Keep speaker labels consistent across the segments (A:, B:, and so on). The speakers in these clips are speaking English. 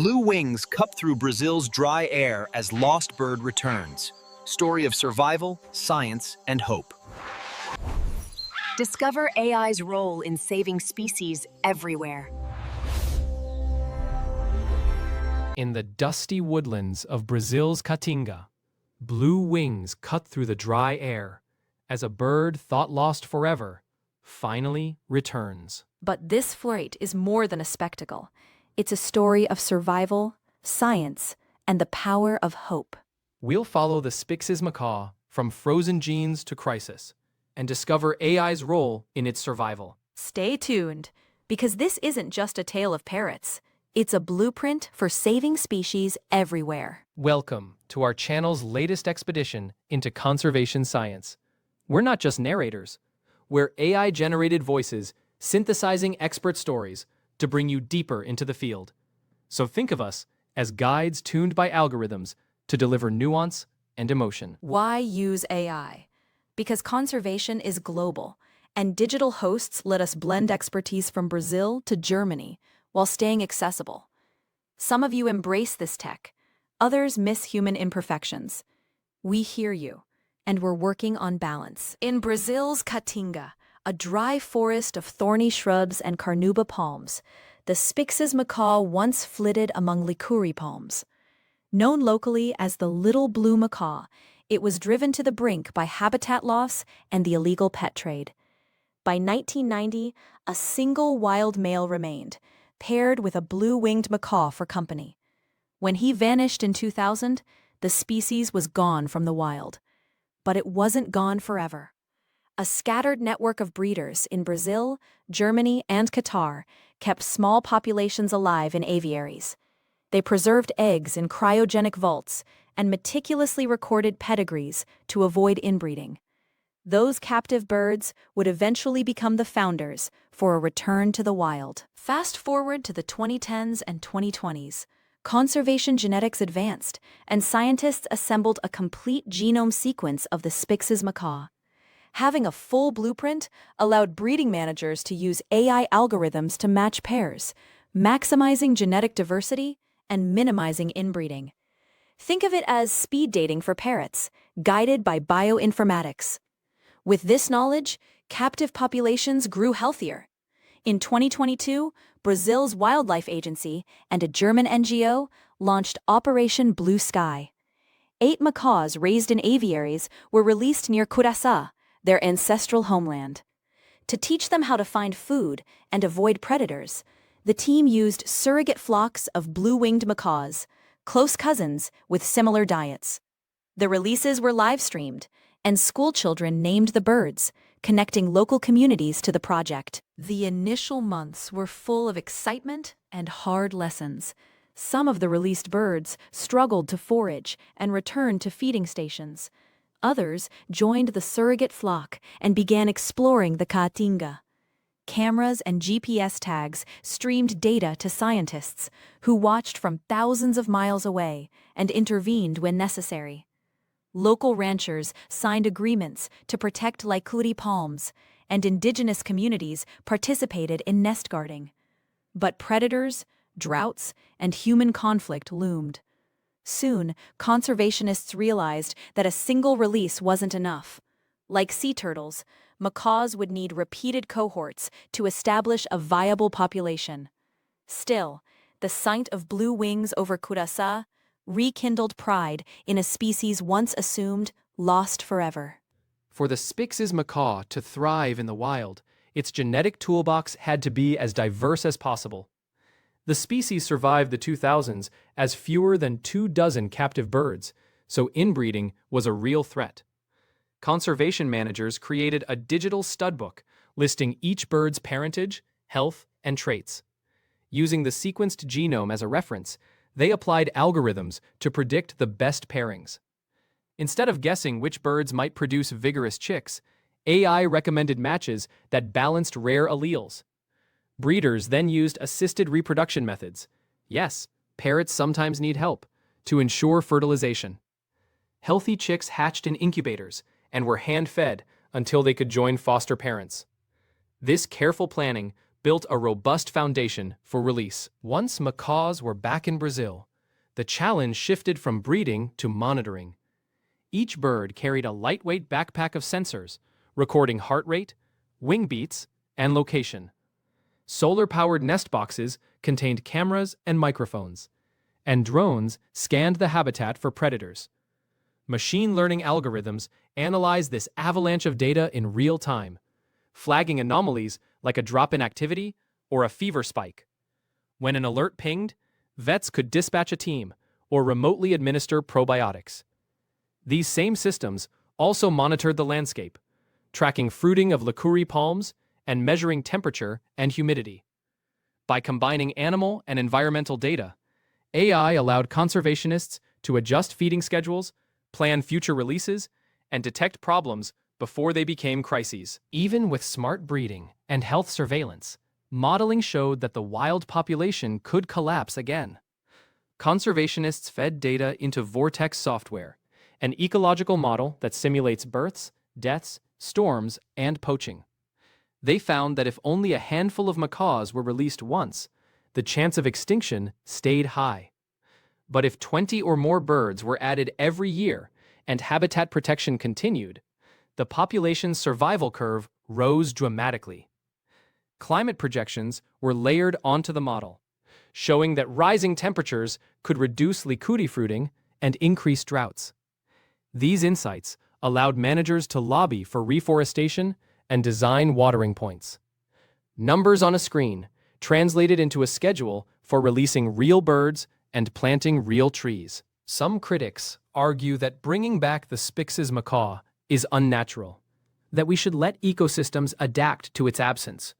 A: Blue wings cup through Brazil's dry air as lost bird returns. Story of survival, science, and hope.
B: Discover AI's role in saving species everywhere.
C: In the dusty woodlands of Brazil's Caatinga, blue wings cut through the dry air as a bird thought lost forever finally returns.
D: But this flight is more than a spectacle. It's a story of survival, science, and the power of hope.
C: We'll follow the Spixs macaw from frozen genes to crisis and discover AI's role in its survival.
D: Stay tuned, because this isn't just a tale of parrots. It's a blueprint for saving species everywhere.
C: Welcome to our channel's latest expedition into conservation science. We're not just narrators. We're AI-generated voices synthesizing expert stories to bring you deeper into the field. So think of us as guides tuned by algorithms to deliver nuance and emotion.
D: Why use AI? Because conservation is global, and digital hosts let us blend expertise from Brazil to Germany while staying accessible. Some of you embrace this tech, others miss human imperfections. We hear you, and we're working on balance. In Brazil's Caatinga, a dry forest of thorny shrubs and carnauba palms, the Spixs macaw once flitted among licuri palms. Known locally as the little blue macaw, it was driven to the brink by habitat loss and the illegal pet trade. By 1990, a single wild male remained, paired with a blue-winged macaw for company. When he vanished in 2000, the species was gone from the wild. But it wasn't gone forever. A scattered network of breeders in Brazil, Germany, and Qatar kept small populations alive in aviaries. They preserved eggs in cryogenic vaults and meticulously recorded pedigrees to avoid inbreeding. Those captive birds would eventually become the founders for a return to the wild. Fast forward to the 2010s and 2020s. Conservation genetics advanced, and scientists assembled a complete genome sequence of the Spixs macaw. Having a full blueprint allowed breeding managers to use AI algorithms to match pairs, maximizing genetic diversity and minimizing inbreeding. Think of it as speed dating for parrots, guided by bioinformatics. With this knowledge, captive populations grew healthier. In 2022, Brazil's Wildlife Agency and a German NGO launched Operation Blue Sky. 8 macaws raised in aviaries were released near Curaçao, their ancestral homeland. To teach them how to find food and avoid predators, the team used surrogate flocks of blue-winged macaws, close cousins with similar diets. The releases were live-streamed, and schoolchildren named the birds, connecting local communities to the project. The initial months were full of excitement and hard lessons. Some of the released birds struggled to forage and returned to feeding stations. Others joined the surrogate flock and began exploring the Caatinga. Cameras and GPS tags streamed data to scientists, who watched from thousands of miles away and intervened when necessary. Local ranchers signed agreements to protect licuri palms, and indigenous communities participated in nest guarding. But predators, droughts, and human conflict loomed. Soon, conservationists realized that a single release wasn't enough. Like sea turtles, macaws would need repeated cohorts to establish a viable population. Still, the sight of blue wings over Curaçao rekindled pride in a species once assumed lost forever.
C: For the Spixs macaw to thrive in the wild, its genetic toolbox had to be as diverse as possible. The species survived the 2000s as fewer than 24 captive birds, so inbreeding was a real threat. Conservation managers created a digital studbook listing each bird's parentage, health, and traits. Using the sequenced genome as a reference, they applied algorithms to predict the best pairings. Instead of guessing which birds might produce vigorous chicks, AI recommended matches that balanced rare alleles. Breeders then used assisted reproduction methods. Yes, parrots sometimes need help to ensure fertilization. Healthy chicks hatched in incubators and were hand-fed until they could join foster parents. This careful planning built a robust foundation for release. Once macaws were back in Brazil, the challenge shifted from breeding to monitoring. Each bird carried a lightweight backpack of sensors, recording heart rate, wing beats, and location. Solar-powered nest boxes contained cameras and microphones, and drones scanned the habitat for predators. Machine learning algorithms analyzed this avalanche of data in real time, flagging anomalies like a drop in activity or a fever spike. When an alert pinged, vets could dispatch a team or remotely administer probiotics. These same systems also monitored the landscape, tracking fruiting of liqueur palms and measuring temperature and humidity. By combining animal and environmental data, AI allowed conservationists to adjust feeding schedules, plan future releases, and detect problems before they became crises. Even with smart breeding and health surveillance, modeling showed that the wild population could collapse again. Conservationists fed data into VORTEX software, an ecological model that simulates births, deaths, storms, and poaching. They found that if only a handful of macaws were released once, the chance of extinction stayed high. But if 20 or more birds were added every year and habitat protection continued, the population's survival curve rose dramatically. Climate projections were layered onto the model, showing that rising temperatures could reduce liqueur fruiting and increase droughts. These insights allowed managers to lobby for reforestation and design watering points. Numbers on a screen translated into a schedule for releasing real birds and planting real trees. Some critics argue that bringing back the Spixs macaw is unnatural, that we should let ecosystems adapt to its absence.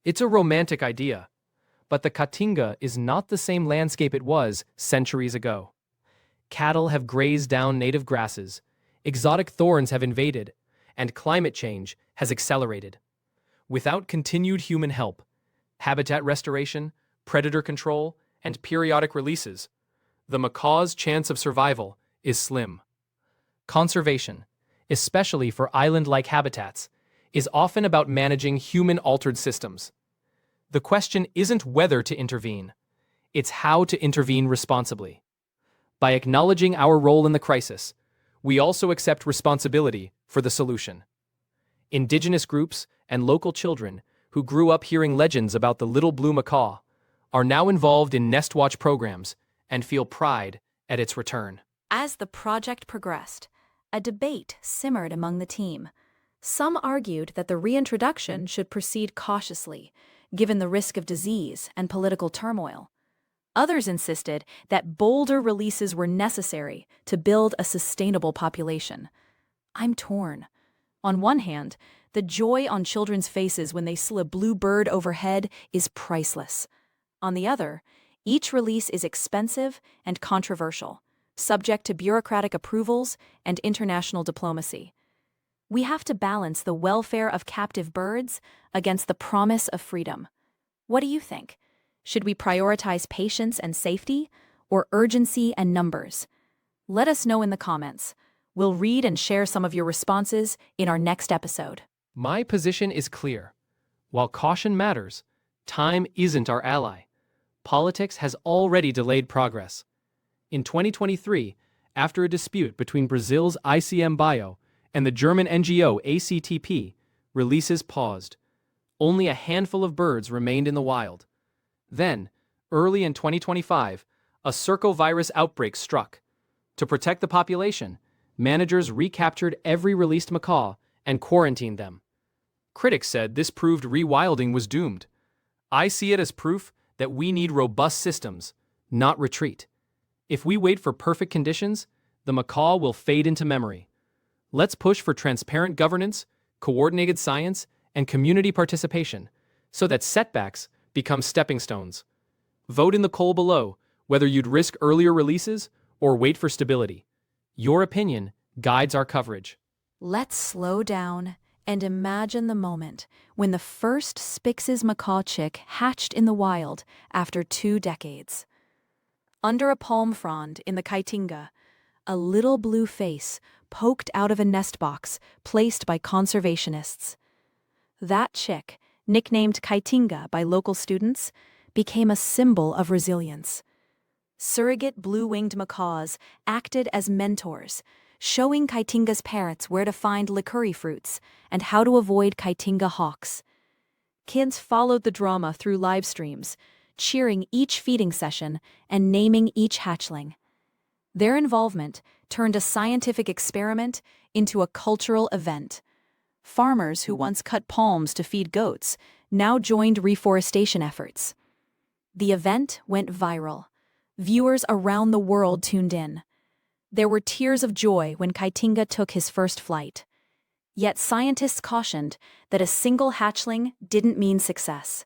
C: It's a romantic idea, but the Caatinga is not the same landscape it was centuries ago. Cattle have grazed down native grasses, exotic thorns have invaded, and climate change has accelerated. Without continued human help, habitat restoration, predator control, and periodic releases, the macaw's chance of survival is slim. Conservation, especially for island-like habitats, is often about managing human-altered systems. The question isn't whether to intervene, it's how to intervene responsibly. By acknowledging our role in the crisis, we also accept responsibility for the solution. Indigenous groups and local children who grew up hearing legends about the little blue macaw are now involved in Nest Watch programs and feel pride at its return.
D: As the project progressed, a debate simmered among the team. Some argued that the reintroduction should proceed cautiously, given the risk of disease and political turmoil. Others insisted that bolder releases were necessary to build a sustainable population. I'm torn. On one hand, the joy on children's faces when they see a blue bird overhead is priceless. On the other, each release is expensive and controversial, subject to bureaucratic approvals and international diplomacy. We have to balance the welfare of captive birds against the promise of freedom. What do you think? Should we prioritize patience and safety, or urgency and numbers? Let us know in the comments. We'll read and share some of your responses in our next episode.
C: My position is clear. While caution matters, time isn't our ally. Politics has already delayed progress. In 2023, after a dispute between Brazil's ICMBio and the German NGO ACTP, releases paused. Only a handful of birds remained in the wild. Then, early in 2025, a Circovirus outbreak struck. To protect the population, managers recaptured every released macaw and quarantined them. Critics said this proved rewilding was doomed. I see it as proof that we need robust systems, not retreat. If we wait for perfect conditions, the macaw will fade into memory. Let's push for transparent governance, coordinated science, and community participation, so that setbacks become stepping stones. Vote in the poll below whether you'd risk earlier releases or wait for stability. Your opinion guides our coverage.
D: Let's slow down and imagine the moment when the first Spixs macaw chick hatched in the wild after 2 decades. Under a palm frond in the Caatinga, a little blue face poked out of a nest box placed by conservationists. That chick, nicknamed Caatinga by local students, became a symbol of resilience. Surrogate blue-winged macaws acted as mentors, showing Caatinga's parents where to find licuri fruits and how to avoid Caatinga hawks. Kids followed the drama through live streams, cheering each feeding session and naming each hatchling. Their involvement turned a scientific experiment into a cultural event. Farmers who once cut palms to feed goats now joined reforestation efforts. The event went viral. Viewers around the world tuned in. There were tears of joy when Caatinga took his first flight. Yet scientists cautioned that a single hatchling didn't mean success.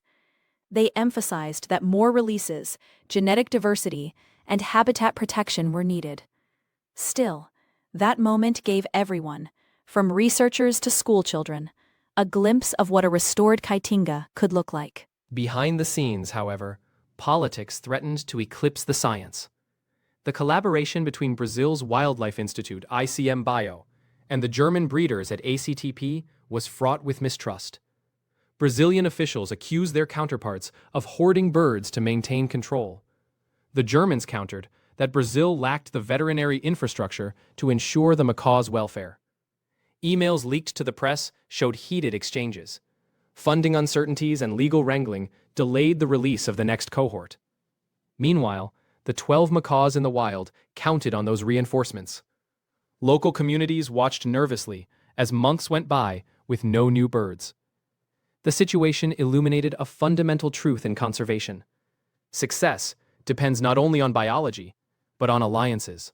D: They emphasized that more releases, genetic diversity, and habitat protection were needed. Still, that moment gave everyone, from researchers to schoolchildren, a glimpse of what a restored Caatinga could look like.
C: Behind the scenes, however, politics threatened to eclipse the science. The collaboration between Brazil's Wildlife Institute, ICMBio, and the German breeders at ACTP was fraught with mistrust. Brazilian officials accused their counterparts of hoarding birds to maintain control. The Germans countered that Brazil lacked the veterinary infrastructure to ensure the macaw's welfare. Emails leaked to the press showed heated exchanges. Funding uncertainties and legal wrangling delayed the release of the next cohort. Meanwhile, the 12 macaws in the wild counted on those reinforcements. Local communities watched nervously as months went by with no new birds. The situation illuminated a fundamental truth in conservation. Success depends not only on biology, but on alliances.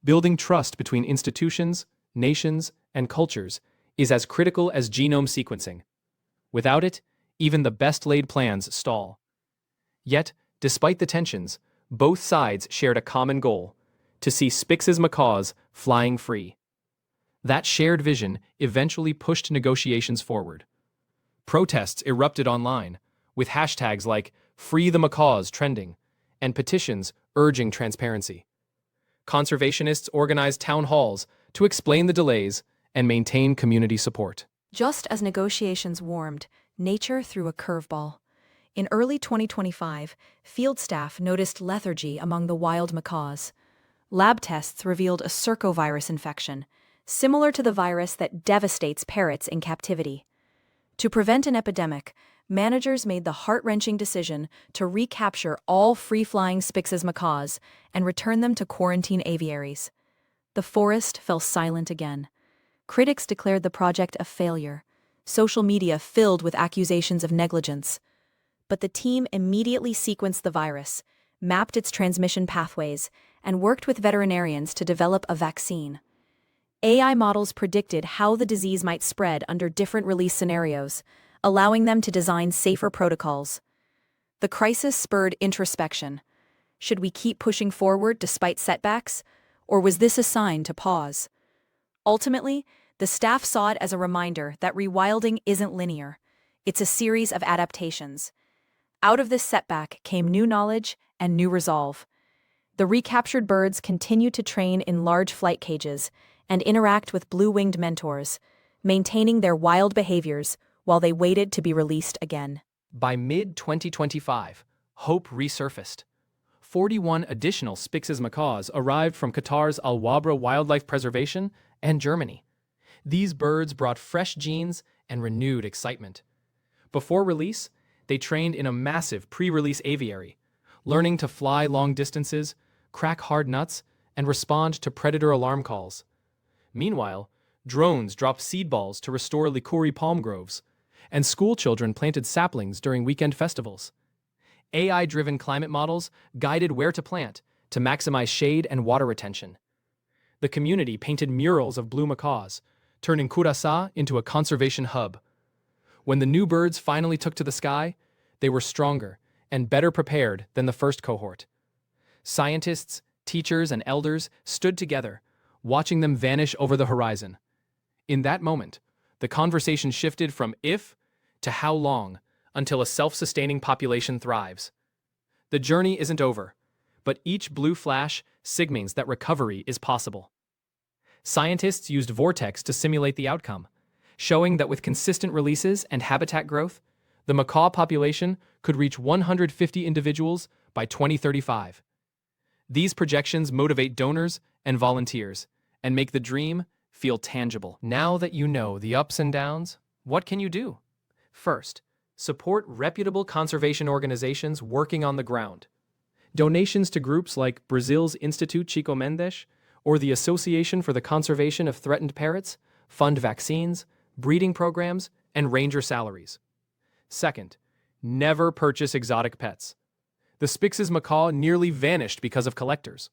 C: Building trust between institutions, nations, and cultures is as critical as genome sequencing. Without it, even the best-laid plans stall. Yet, despite the tensions, both sides shared a common goal: to see Spixs macaws flying free. That shared vision eventually pushed negotiations forward. Protests erupted online, with hashtags like "Free the Macaws" trending, and petitions urging transparency. Conservationists organized town halls to explain the delays and maintain community support.
D: Just as negotiations warmed, nature threw a curveball. In early 2025, field staff noticed lethargy among the wild macaws. Lab tests revealed a Circovirus infection, similar to the virus that devastates parrots in captivity. To prevent an epidemic, managers made the heart-wrenching decision to recapture all free-flying Spixs macaws and return them to quarantine aviaries. The forest fell silent again. Critics declared the project a failure. Social media filled with accusations of negligence. But the team immediately sequenced the virus, mapped its transmission pathways, and worked with veterinarians to develop a vaccine. AI models predicted how the disease might spread under different release scenarios, allowing them to design safer protocols. The crisis spurred introspection. Should we keep pushing forward despite setbacks, or was this a sign to pause? Ultimately, the staff saw it as a reminder that rewilding isn't linear. It's a series of adaptations. Out of this setback came new knowledge and new resolve. The recaptured birds continue to train in large flight cages and interact with blue-winged mentors, maintaining their wild behaviors while they waited to be released again.
C: By mid-2025, hope resurfaced. 41 additional Spixs macaws arrived from Qatar's Al Wabra Wildlife Preservation and Germany. These birds brought fresh genes and renewed excitement. Before release, they trained in a massive pre-release aviary, learning to fly long distances, crack hard nuts, and respond to predator alarm calls. Meanwhile, drones dropped seed balls to restore licuri palm groves, and schoolchildren planted saplings during weekend festivals. AI-driven climate models guided where to plant to maximize shade and water retention. The community painted murals of blue macaws, turning Curaçao into a conservation hub. When the new birds finally took to the sky, they were stronger and better prepared than the first cohort. Scientists, teachers, and elders stood together, watching them vanish over the horizon. In that moment, the conversation shifted from if to how long until a self-sustaining population thrives. The journey isn't over, but each blue flash signals that recovery is possible. Scientists used VORTEX to simulate the outcome, showing that with consistent releases and habitat growth, The macaw population could reach 150 individuals by 2035. These projections motivate donors and volunteers and make the dream feel tangible. Now that you know the ups and downs, what can you do? First, support reputable conservation organizations working on the ground. Donations to groups like Brazil's Instituto Chico Mendes or the Association for the Conservation of Threatened Parrots fund vaccines, breeding programs, and ranger salaries. Second, never purchase exotic pets. The Spixs macaw nearly vanished because of collectors.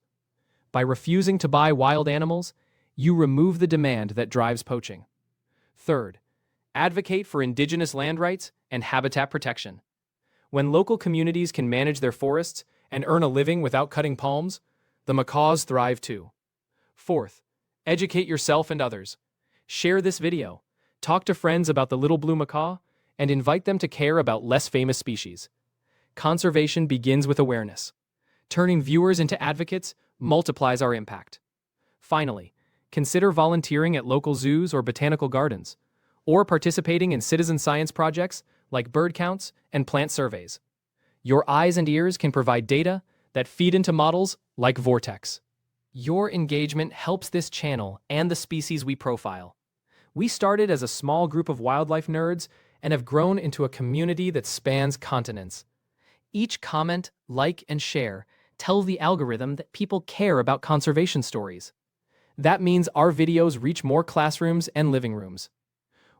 C: By refusing to buy wild animals, you remove the demand that drives poaching. Third, advocate for indigenous land rights and habitat protection. When local communities can manage their forests and earn a living without cutting palms, the macaws thrive too. Fourth, educate yourself and others. Share this video, talk to friends about the little blue macaw, and invite them to care about less famous species. Conservation begins with awareness. Turning viewers into advocates multiplies our impact. Finally, consider volunteering at local zoos or botanical gardens, or participating in citizen science projects like bird counts and plant surveys. Your eyes and ears can provide data that feed into models like VORTEX. Your engagement helps this channel and the species we profile. We started as a small group of wildlife nerds and have grown into a community that spans continents. Each comment, like, and share tell the algorithm that people care about conservation stories. That means our videos reach more classrooms and living rooms.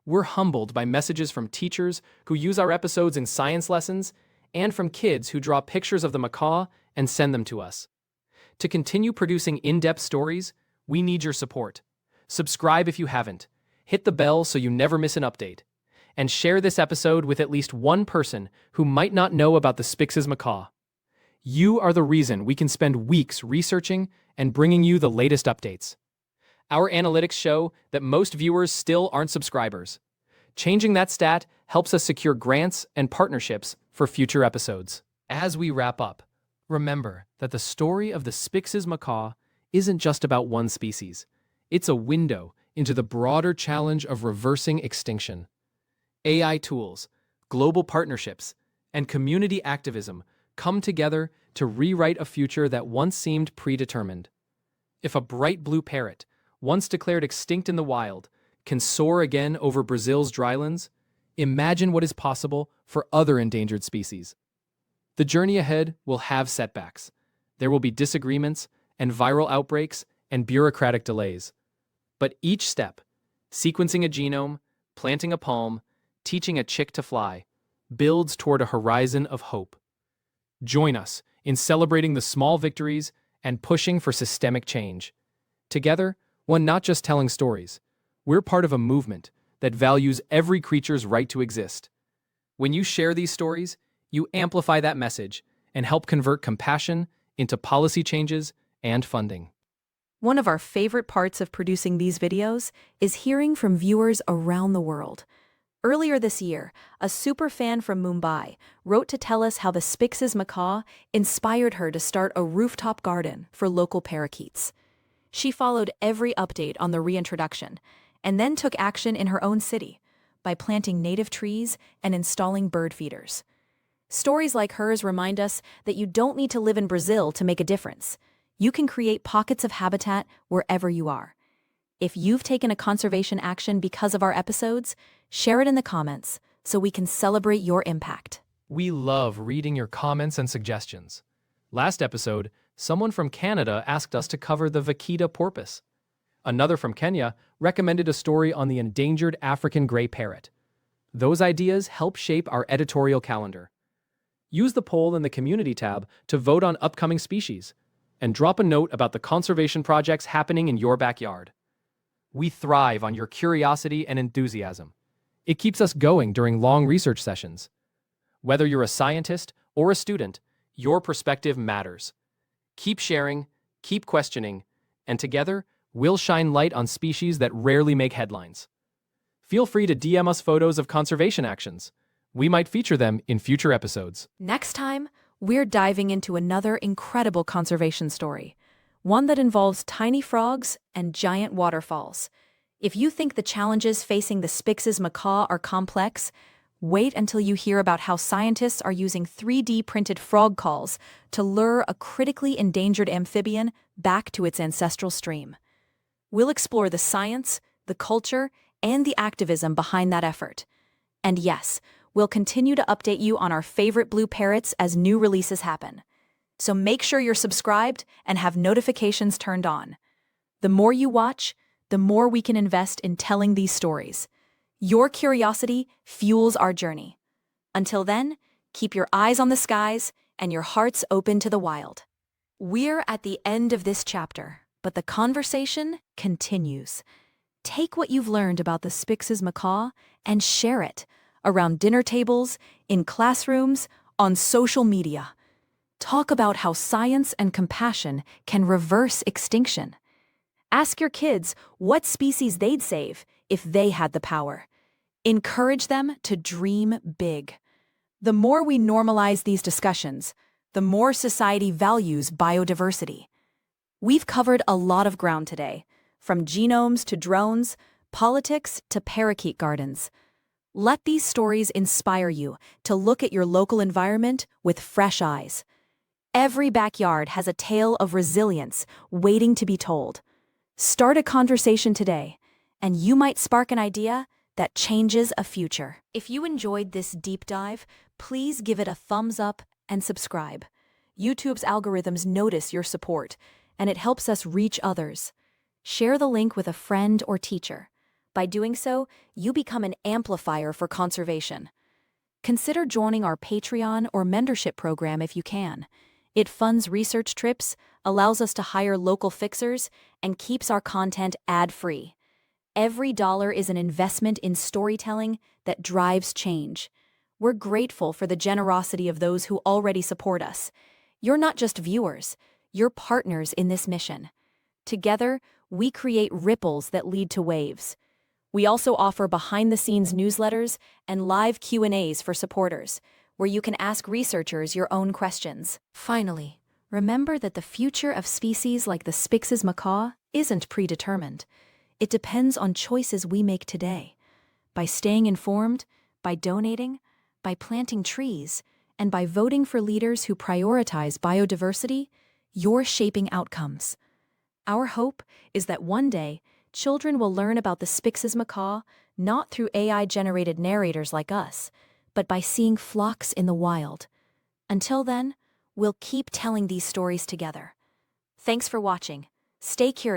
C: We're humbled by messages from teachers who use our episodes in science lessons and from kids who draw pictures of the macaw and send them to us. To continue producing in-depth stories, we need your support. Subscribe if you haven't, hit the bell so you never miss an update, and share this episode with at least one person who might not know about the Spixs macaw. You are the reason we can spend weeks researching and bringing you the latest updates. Our analytics show that most viewers still aren't subscribers. Changing that stat helps us secure grants and partnerships for future episodes. As we wrap up, remember that the story of the Spixs macaw isn't just about one species. It's a window into the broader challenge of reversing extinction. AI tools, global partnerships, and community activism come together to rewrite a future that once seemed predetermined. If a bright blue parrot, once declared extinct in the wild, can soar again over Brazil's drylands, imagine what is possible for other endangered species. The journey ahead will have setbacks. There will be disagreements and viral outbreaks and bureaucratic delays. But each step, sequencing a genome, planting a palm, teaching a chick to fly, builds toward a horizon of hope. Join us in celebrating the small victories and pushing for systemic change. Together, we're not just telling stories. We're part of a movement that values every creature's right to exist. When you share these stories, you amplify that message and help convert compassion into policy changes and funding.
D: One of our favorite parts of producing these videos is hearing from viewers around the world. Earlier this year, a superfan from Mumbai wrote to tell us how the Spixs macaw inspired her to start a rooftop garden for local parakeets. She followed every update on the reintroduction and then took action in her own city by planting native trees and installing bird feeders. Stories like hers remind us that you don't need to live in Brazil to make a difference. You can create pockets of habitat wherever you are. If you've taken a conservation action because of our episodes, share it in the comments so we can celebrate your impact.
C: We love reading your comments and suggestions. Last episode, someone from Canada asked us to cover the vaquita porpoise. Another from Kenya recommended a story on the endangered African gray parrot. Those ideas help shape our editorial calendar. Use the poll in the Community tab to vote on upcoming species, and drop a note about the conservation projects happening in your backyard. We thrive on your curiosity and enthusiasm. It keeps us going during long research sessions. Whether you're a scientist or a student, your perspective matters. Keep sharing, keep questioning, and together, we'll shine light on species that rarely make headlines. Feel free to DM us photos of conservation actions. We might feature them in future episodes.
D: Next time, we're diving into another incredible conservation story, one that involves tiny frogs and giant waterfalls. If you think the challenges facing the Spixs macaw are complex, Wait until you hear about how scientists are using 3D printed frog calls to lure a critically endangered amphibian back to its ancestral stream. We'll explore the science, the culture, and the activism behind that effort. And yes, we'll continue to update you on our favorite blue parrots as new releases happen. So make sure you're subscribed and have notifications turned on. The more you watch, the more we can invest in telling these stories. Your curiosity fuels our journey. Until then, keep your eyes on the skies and your hearts open to the wild. We're at the end of this chapter, but the conversation continues. Take what you've learned about the Spixs macaw and share it around dinner tables, in classrooms, on social media. Talk about how science and compassion can reverse extinction. Ask your kids what species they'd save if they had the power. Encourage them to dream big. The more we normalize these discussions, the more society values biodiversity. We've covered a lot of ground today, from genomes to drones, politics to parakeet gardens. Let these stories inspire you to look at your local environment with fresh eyes. Every backyard has a tale of resilience waiting to be told. Start a conversation today, and you might spark an idea that changes a future. If you enjoyed this deep dive, please give it a thumbs up and subscribe. YouTube's algorithms notice your support, and it helps us reach others. Share the link with a friend or teacher. By doing so, you become an amplifier for conservation. Consider joining our Patreon or mentorship program if you can. It funds research trips, allows us to hire local fixers, and keeps our content ad-free. Every dollar is an investment in storytelling that drives change. We're grateful for the generosity of those who already support us. You're not just viewers, you're partners in this mission. Together, we create ripples that lead to waves. We also offer behind-the-scenes newsletters and live Q&As for supporters, where you can ask researchers your own questions. Finally, remember that the future of species like the Spixs macaw isn't predetermined. It depends on choices we make today. By staying informed, by donating, by planting trees, and by voting for leaders who prioritize biodiversity, you're shaping outcomes. Our hope is that one day, children will learn about the Spixs macaw not through AI-generated narrators like us, but by seeing flocks in the wild. Until then, we'll keep telling these stories together. Thanks for watching. Stay curious.